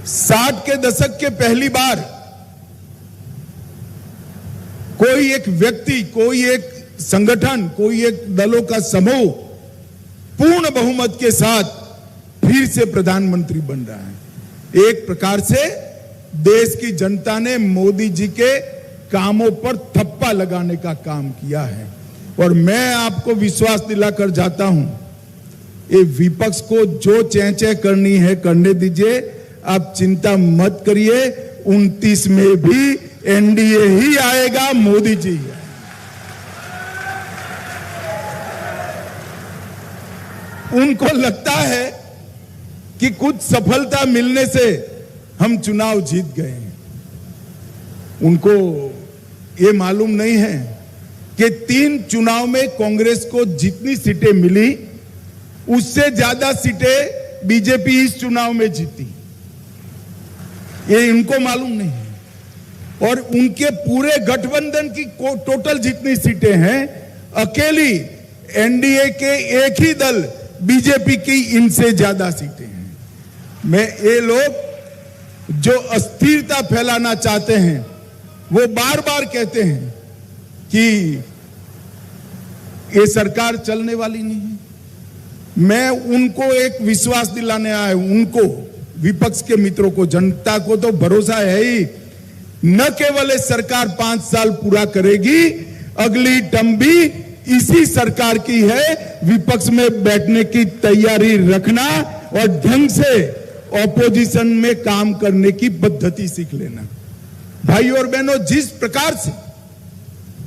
60 के दशक के पहली बार कोई एक व्यक्ति, कोई एक संगठन, कोई एक दलों का समूह पूर्ण बहुमत के साथ फिर से प्रधानमंत्री बन रहा है। एक प्रकार से देश की जनता ने मोदी जी के कामों पर थप्पा लगाने का काम किया है। और मैं आपको विश्वास दिलाकर जाता हूं, ये विपक्ष को जो चेंचे करनी है करने दीजिए, आप चिंता मत करिए। 29 में भी एनडीए ही आएगा, मोदी जी। उनको लगता है कि कुछ सफलता मिलने से हम चुनाव जीत गए हैं। उनको ये मालूम नहीं है कि 3 चुनाव में कांग्रेस को जितनी सीटें मिली उससे ज्यादा सीटें बीजेपी इस चुनाव में जीती। ये इनको मालूम नहीं है। और उनके पूरे गठबंधन की टोटल जितनी सीटें हैं, अकेली एनडीए के एक ही दल बीजेपी की इनसे ज्यादा सीटें हैं। मैं ये लोग जो अस्थिरता फैलाना चाहते हैं वो बार बार कहते हैं कि ये सरकार चलने वाली नहीं है। मैं उनको एक विश्वास दिलाने आया हूं, उनको, विपक्ष के मित्रों को, जनता को तो भरोसा है ही, न केवल ये सरकार 5 साल पूरा करेगी, अगली टर्म भी इसी सरकार की है। विपक्ष में बैठने की तैयारी रखना और ढंग से ऑपोजिशन में काम करने की पद्धति सीख लेना। भाई और बहनों, जिस प्रकार से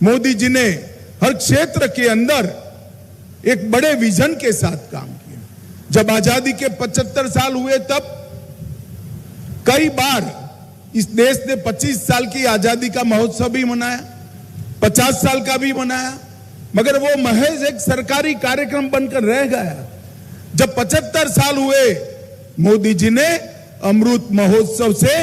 मोदी जी ने हर क्षेत्र के अंदर एक बड़े विजन के साथ काम किया। जब आजादी के 75 साल हुए तब कई बार इस देश ने 25 साल की आजादी का महोत्सव भी मनाया, 50 साल का भी मनाया, मगर वो महज एक सरकारी कार्यक्रम बनकर रह गया। जब 75 साल हुए, मोदी जी ने अमृत महोत्सव से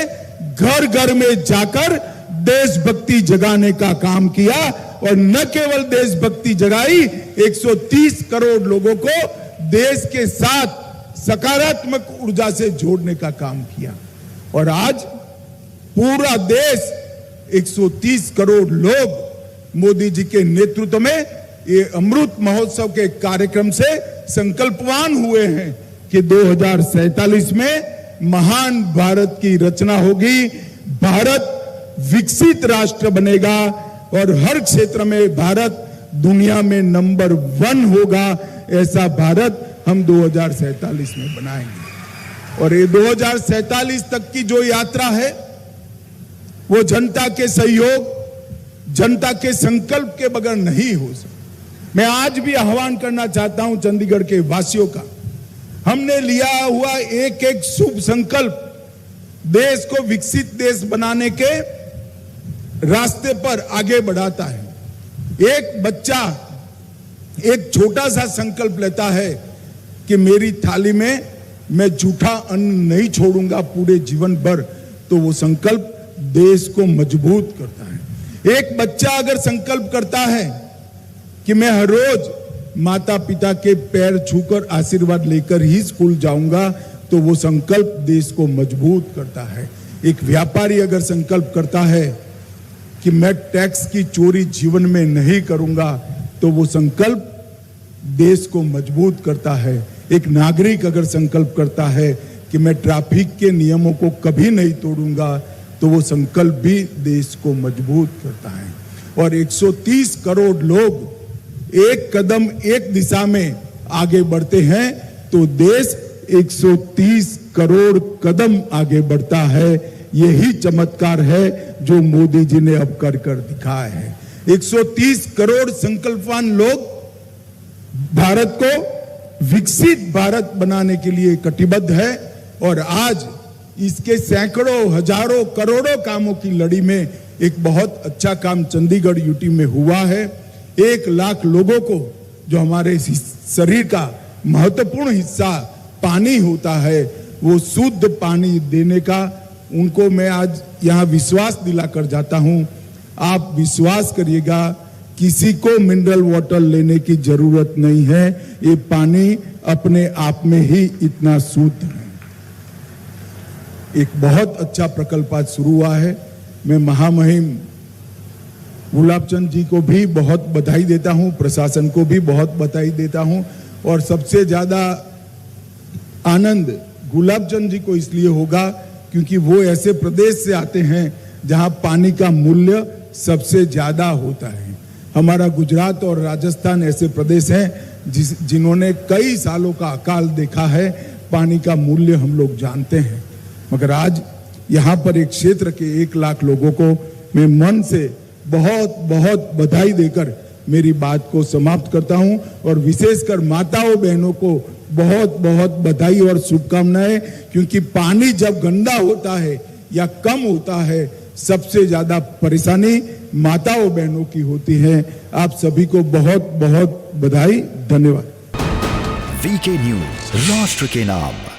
घर घर में जाकर देशभक्ति जगाने का काम किया। और न केवल देशभक्ति जगाई, 130 करोड़ लोगों को देश के साथ सकारात्मक ऊर्जा से जोड़ने का काम किया। और आज पूरा देश, 130 करोड़ लोग मोदी जी के नेतृत्व में ये अमृत महोत्सव के कार्यक्रम से संकल्पवान हुए हैं कि 2047 में महान भारत की रचना होगी, भारत विकसित राष्ट्र बनेगा और हर क्षेत्र में भारत दुनिया में नंबर 1 होगा। ऐसा भारत हम 2047 में बनाएंगे। और ये 2047 तक की जो यात्रा है वो जनता के सहयोग, जनता के संकल्प के बगैर नहीं हो सकती। मैं आज भी आह्वान करना चाहता हूं चंडीगढ़ के वासियों का, हमने लिया हुआ एक एक शुभ संकल्प देश को विकसित देश बनाने के रास्ते पर आगे बढ़ाता है। एक बच्चा एक छोटा सा संकल्प लेता है कि मेरी थाली में मैं जूठा अन्न नहीं छोड़ूंगा पूरे जीवन भर, तो वो संकल्प देश को मजबूत करता है। एक बच्चा अगर संकल्प करता है कि मैं हर रोज माता पिता के पैर छूकर आशीर्वाद लेकर ही स्कूल जाऊंगा, तो वो संकल्प देश को मजबूत करता है। एक व्यापारी अगर संकल्प करता है कि मैं टैक्स की चोरी जीवन में नहीं करूंगा, तो वो संकल्प देश को मजबूत करता है। एक नागरिक अगर संकल्प करता है कि मैं ट्रैफिक के नियमों को कभी नहीं तोड़ूंगा, तो वो संकल्प भी देश को मजबूत करता है। और 130 करोड़ लोग एक कदम एक दिशा में आगे बढ़ते हैं तो देश 130 करोड़ कदम आगे बढ़ता है। यही चमत्कार है जो मोदी जी ने अब कर दिखाया है। 130 करोड़ संकल्पवान लोग भारत को विकसित भारत बनाने के लिए कटिबद्ध है। और आज इसके सैकड़ों, हजारों, करोड़ों कामों की लड़ी में एक बहुत अच्छा काम चंडीगढ़ यूटी में हुआ है। 1 लाख लोगों को, जो हमारे शरीर का महत्वपूर्ण हिस्सा पानी होता है, वो शुद्ध पानी देने का उनको मैं आज यहाँ विश्वास दिलाकर जाता हूँ। आप विश्वास करिएगा, किसी को मिनरल वाटर लेने की जरूरत नहीं है। ये पानी अपने आप में ही इतना शुद्ध है। एक बहुत अच्छा प्रकल्प आज शुरू हुआ है। मैं महामहिम गुलाबचंद जी को भी बहुत बधाई देता हूं, प्रशासन को भी बहुत बधाई देता हूं, और सबसे ज्यादा आनंद गुलाबचंद जी को इसलिए होगा क्योंकि वो ऐसे प्रदेश से आते हैं जहां पानी का मूल्य सबसे ज्यादा होता है। हमारा गुजरात और राजस्थान ऐसे प्रदेश हैं जिन्होंने कई सालों का अकाल देखा है, पानी का मूल्य हम लोग जानते हैं। मगर आज यहाँ पर एक क्षेत्र के 1 लाख लोगों को मैं मन से बहुत बहुत बधाई देकर मेरी बात को समाप्त करता हूं, और विशेषकर माताओं बहनों को बहुत बहुत बधाई और शुभकामनाएं, क्योंकि पानी जब गंदा होता है या कम होता है, सबसे ज्यादा परेशानी माताओं बहनों की होती है। आप सभी को बहुत बहुत बधाई, धन्यवाद। वीके न्यूज, राष्ट्र के नाम।